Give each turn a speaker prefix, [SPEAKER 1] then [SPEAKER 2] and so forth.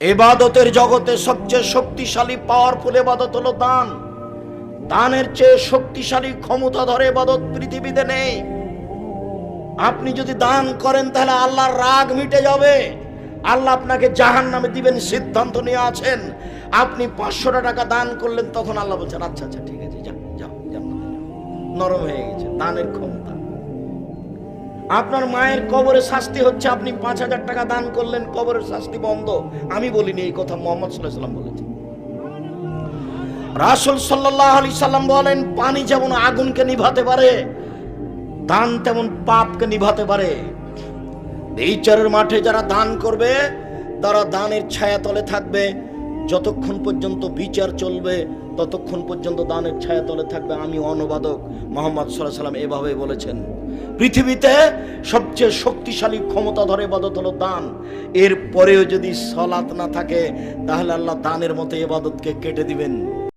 [SPEAKER 1] ইবাদতের জগতে সবচেয়ে শক্তিশালী পাওয়ারফুল ইবাদত হলো দান। দানের চেয়ে শক্তিশালী ক্ষমতাধর ইবাদত পৃথিবীতে নেই। আপনি যদি দান করেন তাহলে আল্লাহর রাগ মিটে যাবে, আল্লাহ আপনাকে জাহান্নামে দিবেন সিদ্ধান্ত নিয়ে আছেন। আপনি 500 টাকা দান করলেন, তখন আল্লাহ বলছেন আচ্ছা আচ্ছা ঠিক আছে, যাও যাও, নরম হয়ে গেছে দানের ক্ষমতা। আপনার মায়ের কবরে শাস্তি হচ্ছে, আপনি 5000 টাকা দান করলেন, কবরের শাস্তি বন্ধ। আমি বলিনি, এই কথা মুহাম্মদ সাল্লাল্লাহু আলাইহি ওয়াসাল্লাম বলেছেন। রাসূল সাল্লাল্লাহু আলাইহি সাল্লাম বলেন, পানি যেমন আগুনকে নিভাতে পারে, দান তেমন পাপকে নিভাতে পারে। বিচারের মাঠে যারা দান করবে তারা দানের ছায়াতলে থাকবে। যতক্ষণ পর্যন্ত বিচার চলবে ততক্ষণ পর্যন্ত দানের ছায়াতলে থাকবে। আমি অনুবাদক মুহাম্মদ সাল্লাল্লাহু আলাইহি ওয়াসাল্লাম এভাবে বলেছেন। পৃথিবীতে সবচেয়ে শক্তিশালী ক্ষমতাধর ইবাদত হলো দান। এর পরেও যদি সালাত না থাকে তাহলে আল্লাহ দানের মতো ইবাদতকে কেটে দিবেন।